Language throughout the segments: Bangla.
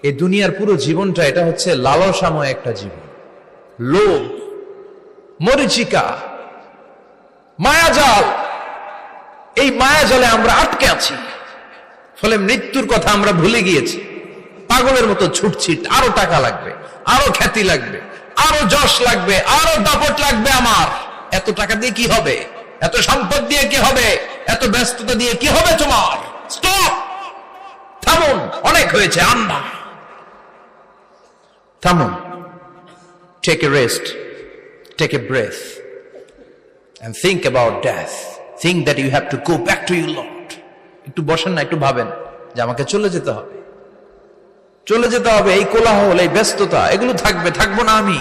এই দুনিয়ার পুরো জীবনটা এটা হচ্ছে লালসাময় একটা জীবন, লোভ, মরিচিকা, মায়াজাল। এই মায়াজালে আমরা আটকে আছি, ফলে মৃত্যুর কথা আমরা ভুলে গিয়েছি। পাগলের মতো ছুটছি, আরো টাকা লাগবে, আরো খ্যাতি লাগবে, আরো যশ লাগবে, আরো দাপট লাগবে। আমার এত টাকা দিয়ে কি হবে, এত সম্পদ দিয়ে কি হবে, এত ব্যস্ততা দিয়ে কি হবে তোমার? স্টপ, থামুন, অনেক হয়েছে। আন্না, থামুন, take a rest, take a breath and think about death. Think that you have to go back to your Lord. একটু বসেন না, একটু ভাবেন যে আমাকে চলে যেতে হবে, চলে যেতে হবে। এই কোলাহল, এই ব্যস্ততা, এগুলো থাকবো না আমি।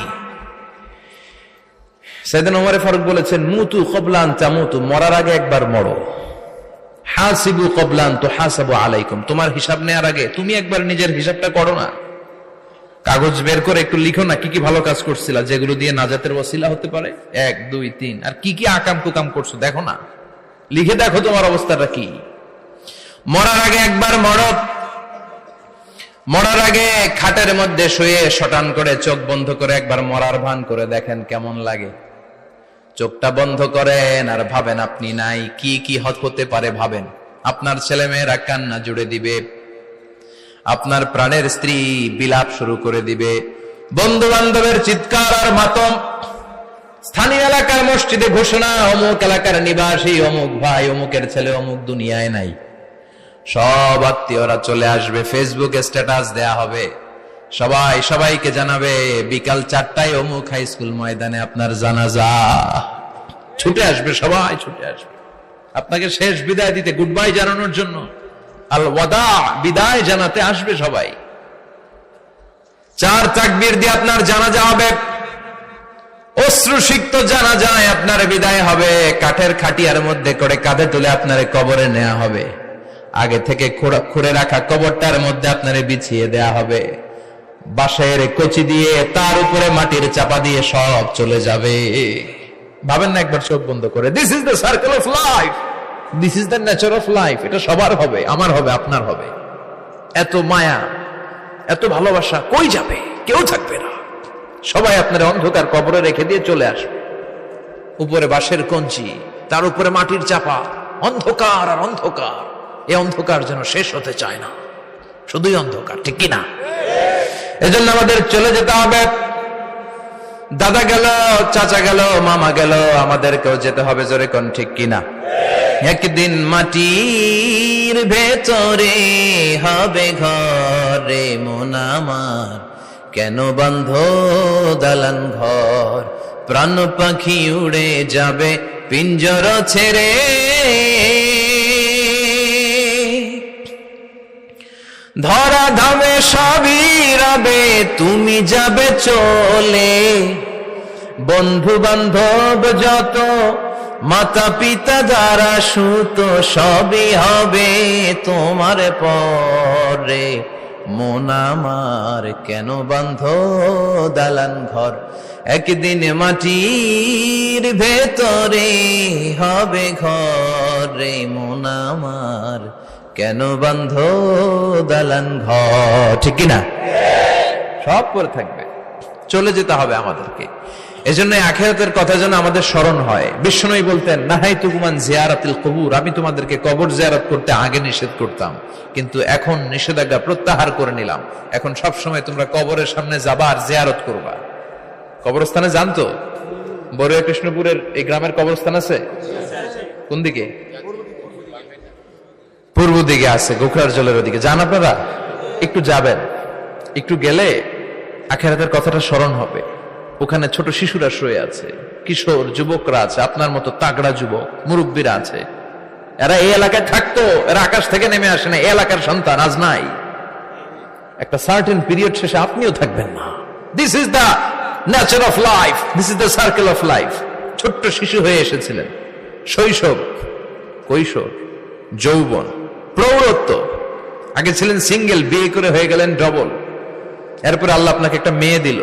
সাইয়েদনা ওমর ফারুক বলেছেন, মুতু ক্বাবলা আন তামুতু, মরার আগে একবার মরো। হাসিবু ক্বাবলা আন তুহাসাবু আলাইকুম, তোমার হিসাব নেওয়ার আগে তুমি একবার নিজের হিসাবটা করো না। কাগজ বের করে একটু লিখো না কি কি ভালো কাজ করছিলা, যেগুলো দিয়ে নাজাতের ওসিলা হতে পারে। 1 2 3, আর কি কি আকাম কুকাম করছো দেখো না, লিখে দেখো তোমার অবস্থাটা কি। মরার আগে একবার মরো। মরার আগে খাটের মধ্যে শুয়ে শটান করে চোখ বন্ধ করে একবার মরার ভান করে দেখেন কেমন লাগে। চোখটা বন্ধ করেন আর ভাবেন আপনি নাই, কি কি হতে পারে ভাবেন। আপনার ছেলে মেয়েরা কান্না জুড়ে দিবে, আপনার প্রাণের স্ত্রী বিলাপ শুরু করে দিবে, বন্ধু বান্ধবের চিৎকার আর মাতম, স্থানীয় এলাকার মসজিদে ঘোষণা, অমুক এলাকার নিবাসী অমুক ভাই অমুকের ছেলে অমুক দুনিয়ায় নাই। সব আত্মীয়রা চলে আসবে, ফেসবুকে স্ট্যাটাস দেয়া হবে, সবাই সবাইকে জানাবে বিকাল 4টায় অমুক হাই স্কুল ময়দানে আপনার জানাজা। ছুটে আসবে, সবাই ছুটে আসবে আপনাকে শেষ বিদায় দিতে, গুড বাই জানানোর জন্য, আল ওয়াদা, বিদায় জানাতে আসবে সবাই। 4 তাকবীর দিয়ে আপনার জানাজা হবে, অশ্রুসিক্ত জানাজায় আপনার বিদায় হবে। কাঠের খাটিয়ার মধ্যে করে কাঁধে তুলে আপনার কবরে নেওয়া হবে। আগে থেকে খুঁড়ে রাখা কবরটার মধ্যে আপনারে বিছিয়ে দেয়া হবে। বাঁশের কচি দিয়ে তার উপরে মাটির চাপা দিয়ে সব চলে যাবে। ভাবেন না একবার চোখ বন্ধ করে, this is the circle of life, this is the nature of life. এটা সবার হবে, আমার হবে, আপনার হবে। এত মায়া, এত ভালোবাসা কই যাবে? কেউ থাকবে না, সবাই আপনার অন্ধকার কবরে রেখে দিয়ে চলে আসবে। উপরে বাঁশের কঞ্চি, তার উপরে মাটির চাপা, অন্ধকার আর অন্ধকার। এই অন্ধকার যেন শেষ হতে চায় না, শুধুই অন্ধকার, ঠিক কিনা? এজন্য আমাদের চলে যেতে হবে। দাদা গেল, চাচা গেল, মামা গেল, আমাদেরকেও যেতে হবে, জোরে কোন ঠিক কিনা? একদিন মাটির ভেতরে হবে ঘরে মন আমার, কেন বন্ধ দালান ঘর, প্রাণ পাখি উড়ে যাবে পিঞ্জর ছেড়ে। ধরা ধামে সবই রবে, তুমি যাবে চলে, বন্ধু বান্ধব যত, মাতা পিতা যারা সুত, সবই হবে তোমার পরে মন আমার, কেন বন্ধ দালান ঘর, একদিন মাটির ভেতরে হবে ঘরে মন আমার, কেন বন্ধ দালান ঘর, ঠিক কিনা? সব পরে থাকবে, চলে যেতে হবে আমাদেরকে। এজন্য আখিরাতের কথা যেন আমাদের স্মরণ হয়। বিশ্বনবী বলতেন, নাহাইতুকুম আন জিয়ারাতিল কুবুর, আমি তোমাদেরকে কবর জিয়ারত করতে আগে নিষেধ করতাম, কিন্তু এখন নিষেধাজ্ঞা প্রত্যাহার করে নিলাম। এখন সব সময় তোমরা কবরের সামনে যাবা আর জিয়ারত করবা। কবরস্থানে জানতো বড়ুয়া কৃষ্ণপুরের এই গ্রামের কবরস্থান আছে কোন দিকে? পূর্ব দিকে আছে, গোখরার জলের ওদিকে। যান আপনারা, একটু যাবেন, একটু গেলে আখিরাতের কথাটা স্মরণ হবে। ওখানে ছোট শিশুরা শুয়ে আছে, কিশোর যুবকরা আছে, আপনার মতো তাগড়া যুবক, মুরব্বীরা আছে। এরা এই এলাকায় থাকতো, এরা আকাশ থেকে নেমে আসে না, এই এলাকার সন্তান আজ নাই। একটা সার্টেন পিরিয়ড শেষে আপনিও থাকবেন না। This is the nature of life, this is the circle of life. ছোট্ট শিশু হয়ে এসেছিলেন, শৈশব, কৈশোর, যৌবন, প্রৌঢ়ত্ব। আগে ছিলেন সিঙ্গেল, বিয়ে করে হয়ে গেলেন ডবল। এরপরে আল্লাহ আপনাকে একটা মেয়ে দিল,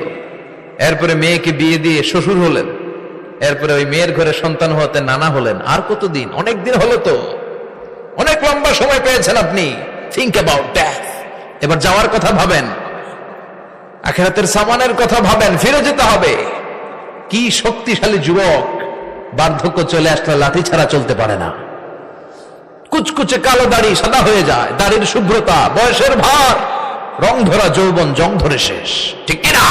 এরপরে মেয়েকে বিয়ে দিয়ে শ্বশুর হলেন, এরপরে ওই মেয়ের ঘরে সন্তান হতে নানা হলেন। আর কতদিন? অনেক দিন হলো তো, অনেক লম্বা সময় পেয়েছেন আপনি। Think about that. এবার যাওয়ার কথা ভাবেন। আখিরাতের সামানের কথা ভাবেন, ফিরে যেতে হবে। কি শক্তিশালী যুবক, বার্ধক্য চলে আসলে লাঠি ছাড়া চলতে পারে না। কুচকুচে কালো দাড়ি সাদা হয়ে যায়, দাড়ির শুভ্রতা, বয়সের ভার, রং ধরা যৌবন জং ধরে শেষ, ঠিক কিনা?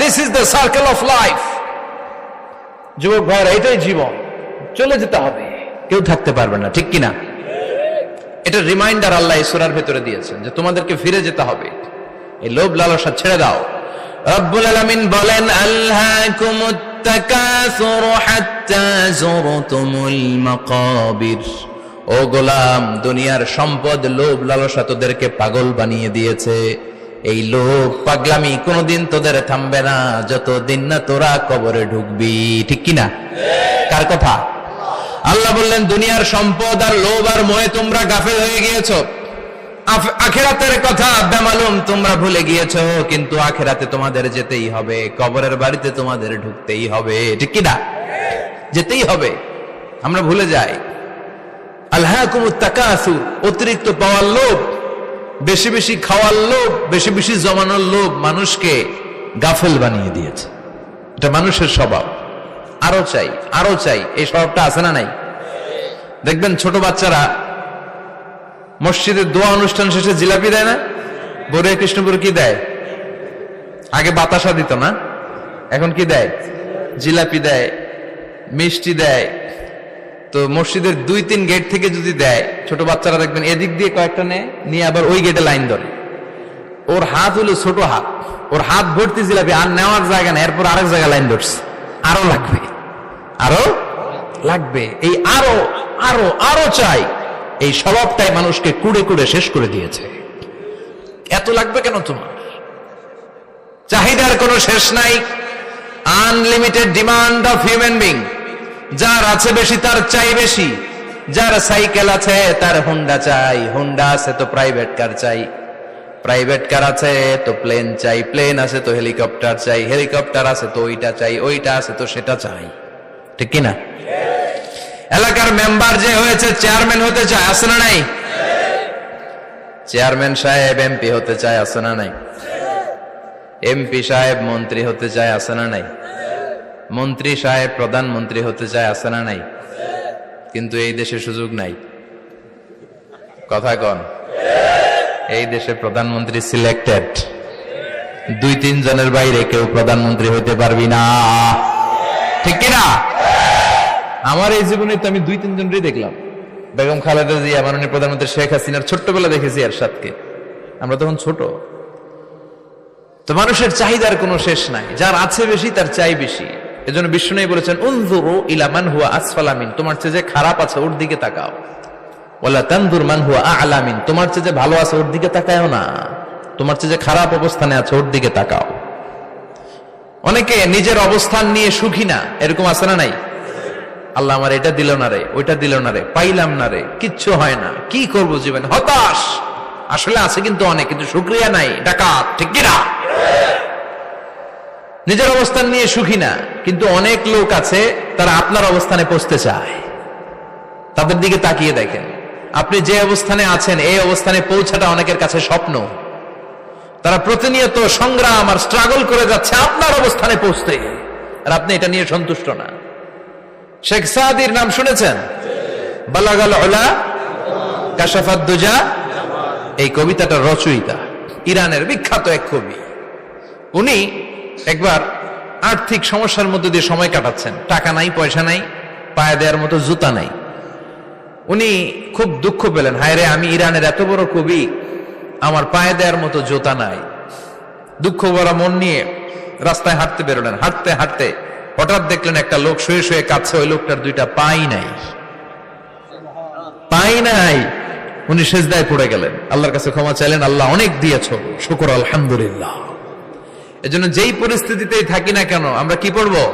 This is the circle of life. যুবক ভাইরা, এটাই জীবন, চলে যেতে হবে, কেউ থাকতে পারবে না, ঠিক কিনা? এটা রিমাইন্ডার আল্লাহ এই সূরার ভেতরে দিয়েছেন যে তোমাদেরকে ফিরে যেতে হবে, এই লোভ লালসা ছেড়ে দাও। রব্বুল আলামিন বলেন, আলহাকুমুত তাকাসুর হাত্তা যুরতুমুল মাকাবির। ও গোলাম, দুনিয়ার সম্পদ, লোভ লালসা তোদেরকে পাগল বানিয়ে দিয়েছে। এই লোভ পাগলামি কোনোদিন তোদের থামবে না যতদিন না তোরা কবরে ঢুকবি, ঠিক কিনা? কার কথা? আল্লাহ বললেন, দুনিয়ার সম্পদ আর লোভ আর মোহে তোমরা গাফেল হয়ে গিয়েছো। আখিরাতের কথা বেমালুম তোমরা ভুলে গিয়েছো, কিন্তু আখিরাতে তোমাদের যেতেই হবে, কবরের বাড়িতে তোমাদের ঢুকতেই হবে, ঠিক কিনা? যেতেই হবে, আমরা ভুলে যাই। আলহাকুমুত তাকাসুর, অতিরিক্ত পাওয়ার লোভ, বেশি বেশি খাওয়ার লোভ, বেশি বেশি জমানোর লোভ মানুষকে গাফেল বানিয়ে দিয়েছে। এটা মানুষের স্বভাব, আরো চাই আরো চাই, এই স্বভাবটা আছে না নাই? দেখবেন ছোট বাচ্চারা মসজিদের দোয়া অনুষ্ঠান শেষে জিলাপি দেয় না? বড়িয়া কৃষ্ণপুর কি দেয়? আগে বাতাসা দিত না, এখন কি দেয়? জিলাপি দেয়, মিষ্টি দেয়। তো মসজিদের 2-3 গেট থেকে যদি দেয়, ছোট বাচ্চারা দেখবেন এদিক দিয়ে কয়েকটা নিয়ে আবার ওই গেটে লাইন ধরে। ওর হাত হলো ছোট হাত, ওর হাত ভর্তি জিলাপি, আর নেওয়ার জায়গা নেই, এরপর আরেক জায়গায় লাইন ধরছে, আরো লাগবে আরো লাগবে, এই আরো আরো আরো চাই, এই স্বভাবটাই মানুষকে কুড়ে কুড়ে শেষ করে দিয়েছে। এত লাগবে কেন তোমার? চাহিদার কোনো শেষ নাই, unlimited demand of human being. যার আছে বেশি তার চাই বেশি, যার সাইকেল আছে তার হুন্ডা চাই, হুন্ডা আছে তো প্রাইভেট কার চাই, প্রাইভেট কার আছে তো প্লেন চাই, প্লেন আছে তো হেলিকপ্টার চাই, হেলিকপ্টার আছে তো ওইটা চাই, ওইটা আছে তো সেটা চাই, ঠিক কিনা? এলাকার মেম্বার যে হয়েছে চেয়ারম্যান হতে চায়, আছে না নাই? চেয়ারম্যান সাহেব এমপি হতে চায়, আছে না নাই? এমপি সাহেব মন্ত্রী হতে চায়, আছে না নাই? মন্ত্রী সাহেব প্রধানমন্ত্রী হতে চায়, আছে না নাই? কিন্তু এই দেশে সুযোগ নাই, কথা কন। এই দেশে প্রধানমন্ত্রী সিলেক্টেড, 2-3 জনের বাইরে কেউ প্রধানমন্ত্রী হইতে পারবি না, ঠিক কিনা? আমার এই জীবনে তো আমি 2-3 জনই দেখলাম। বেগম খালেদা জিয়া, মাননীয় প্রধানমন্ত্রী শেখ হাসিনার ছোট্টবেলা দেখেছি এরশাদকে, আমরা তখন ছোট। তো মানুষের চাহিদার কোনো শেষ নাই, যার আছে বেশি তার চাই বেশি। এজন্য বিষ্ণু বলেছেন, উনজুরু ইলা মান হুয়া আসফালা মিন, তোমার চেয়ে যে খারাপ আছে ওর দিকে তাকাও। ওয়ালা তানজুর মান হুয়া আ'লা মিন, তোমার চেয়ে যে ভালো আছে ওর দিকে তাকায়ও না, তোমার চেয়ে যে খারাপ অবস্থানে আছে ওর দিকে তাকাও। অনেকে নিজের অবস্থান নিয়ে সুখী না, এরকম আছে না নাই? আল্লাহ আমার এটা দিল না রে, ওইটা দিল না রে, পাইলাম না রে, কিচ্ছু হয় না, কি করবো জীবনে, হতাশ। আসলে আছে কিন্তু অনেক, কিন্তু শুকরিয়া নাই, ডাকাত, ঠিক কিনা? নিজের অবস্থান নিয়ে সুখী না, কিন্তু অনেক লোক আছে তারা আপনার অবস্থানে পৌঁছতে চায়। তাদের দিকে তাকিয়ে দেখেন, আপনি যে অবস্থানে আছেন এই অবস্থানে পৌঁছাটা অনেকের কাছে স্বপ্ন। তারা প্রতিনিয়ত সংগ্রাম আর স্ট্রাগল করে যাচ্ছে আপনার অবস্থানে পৌঁছতে, আর আপনি এটা নিয়ে সন্তুষ্ট না। শেখ সাদির নাম শুনেছেন? বালাগাল উলা কাশাফাত দুজা, এই কবিতাটার রচয়িতা ইরানের বিখ্যাত এক কবি। উনি একবার আর্থিক সমস্যার মধ্যে দিয়ে সময় কাটাচ্ছেন, টাকা নাই, পয়সা নাই, পায়ে দেওয়ার মতো জুতা নাই। উনি খুব দুঃখ পেলেন, হায় রে, আমি ইরানের এত বড় কবি, আমার পায়ে দেওয়ার মতো জুতা নাই। দুঃখ ভরা মন নিয়ে রাস্তায় হাঁটতে বেরোলেন। হাঁটতে হাঁটতে হঠাৎ দেখলেন একটা লোক শুয়ে শুয়ে কাঁদছে, ওই লোকটার 2টা পাই নাই, পাই নাই। উনি সেজদায় পড়ে গেলেন, আল্লাহর কাছে ক্ষমা চাইলেন, আল্লাহ অনেক দিয়েছো, শুকর আলহামদুলিল্লাহ। এজন্য যেই পরিস্থিতিতেই থাকি না কেন আমরা কি পড়বো?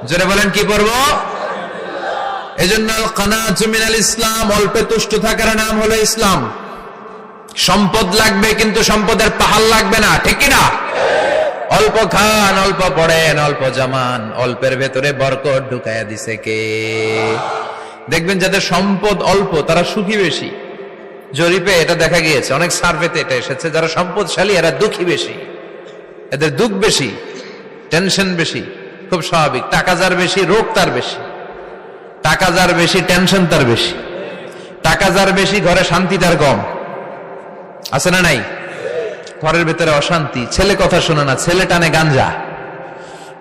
জোরে বলেন, কি পড়বো? এজন্য কানাতু মিনাল ইসলাম, অল্পে তুষ্ট থাকার নাম হলো ইসলাম। সম্পদ লাগবে কিন্তু সম্পদের পাহাড় লাগবে না, ঠিক কিনা? অল্প খান, অল্প পড়েন, অল্প জামান, অল্পের ভেতরে বরকত ঢুকায়া দিছে কে? দেখবেন যাদের সম্পদ অল্প তারা সুখী বেশি। জরিপে এটা দেখা গিয়েছে, অনেক সার্ভেতে এটা এসেছে, যারা সম্পদশালী এরা দুঃখী বেশি। এদের দুঃখ বেশি, টেনশন বেশি, খুব স্বাভাবিক। টাকা যার বেশি, রোগ তার বেশি। টাকা যার বেশি, টেনশন তার বেশি। টাকা যার বেশি, ঘরে শান্তি তার কম। আছে না নাই? ঘরের ভেতরে অশান্তি, ছেলে কথা শোনে না, ছেলে টানে গাঞ্জা,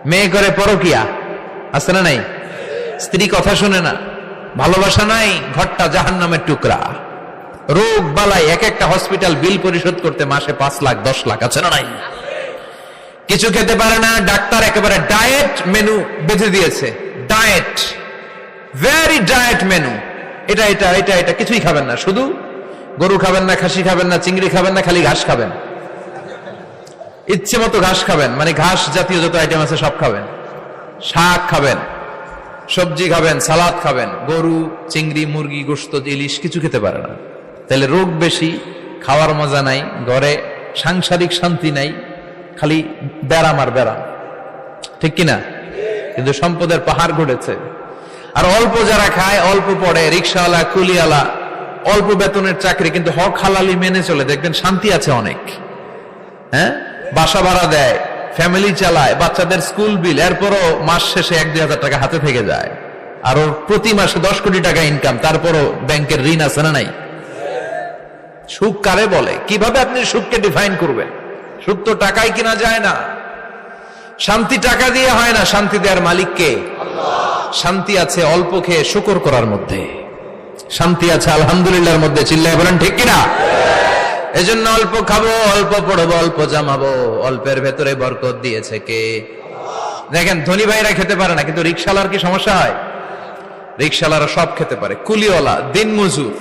মেয়ে করে পরকিয়া। আছে না নাই? স্ত্রী কথা শুনে না, ভালোবাসা নাই, ঘরটা জাহান্নামের টুকরা। রোগ বালাই, এক একটা হসপিটাল বিল পরিশোধ করতে মাসে 5 লাখ 10 লাখ। আছে না নাই? কিছু খেতে পারে না, ডাক্তার একেবারে ডায়েট মেনু বেঁধে দিয়েছে। Diet, very diet menu. এটা এটা এটা এটা কিছুই খাবেন না, শুধু গরু খাবেন না, খাসি খাবেন না, চিংড়ি খাবেন না, খালি ঘাস খাবেন। ইচ্ছে মতো ঘাস খাবেন, মানে ঘাস জাতীয় যত আইটেম আছে সব খাবেন। শাক খাবেন, সবজি খাবেন, সালাদ খাবেন। গরু, চিংড়ি, মুরগি, গোশত, ইলিশ কিছু খেতে পারে না। তাহলে রোগ বেশি, খাওয়ার মজা নাই, ঘরে সাংসারিক শান্তি নাই, খালি ব্যারাম আর ব্যারাম। ঠিক কিনা? কিন্তু সম্পদের পাহাড় ঘটেছে। আর অল্প যারা খায়, অল্প পড়ে, রিক্সাওয়ালা, কুলিওয়ালা, অল্প বেতনের চাকরি, কিন্তু হক হালালি মেনে চলে, দেখবেন শান্তি আছে অনেক। হ্যাঁ, বাসা ভাড়া দেয়, ফ্যামিলি চালায়, বাচ্চাদের স্কুল বিল, এরপরও মাস শেষে 1-2 হাজার টাকা হাতে থেকে যায়। আর ওর প্রতি মাসে 10 কোটি টাকা ইনকাম, তারপরও ব্যাংকের ঋণ আছে না নাই? সুখ কারে বলে? কিভাবে আপনি সুখকে ডিফাইন করবেন? সুখ তো টাকায় কিনা যায় না। শান্তি টাকা দিয়ে হয় না, শান্তি দেওয়ার মালিক কে? শান্তি আছে অল্প খেয়ে শুকর করার মধ্যে, শান্তি আছে আলহামদুলিল্লাহর মধ্যে। চিল্লায় বলেন ঠিক কিনা? এজন্য অল্প খাবো, অল্প পড়বো, অল্প জামাবো, অল্পের ভেতরে বরকত দিয়েছে কে? দেখেন, ধনী ভাইরা খেতে পারে না, কিন্তু রিক্সাওয়ালার কি সমস্যা হয়? রিক্সাওয়ালারা সব খেতে পারে। কুলিওয়ালা, দিন মজুর,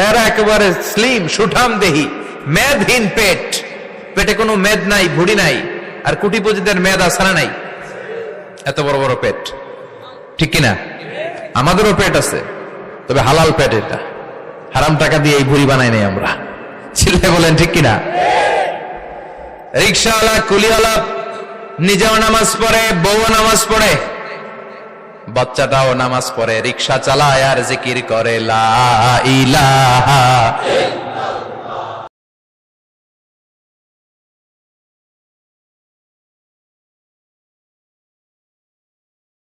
এরা একেবারে স্লিম, সুঠাম দেহি, মেদহীন পেট, পেটে কোনো মেদ নাই, ভুড়ি নাই। আর কোটিপতিদের মেদ আছে না নাই? এত বড় বড় পেট। ঠিক কিনা? আমাদেরও পেট আছে, তবে হালাল পেট। এটা হারাম টাকা দিয়ে এই ভুড়ি বানাই নাই আমরা। ছেলে বলেন ঠিক কিনা? রিক্সাওয়ালা, কুলিওয়ালা নিজেও নামাজ পড়ে, বউ নামাজ পড়ে, বাচ্চাটাও নামাজ পড়ে, রিক্সা চালায় আর জিকির করে লা ইলাহা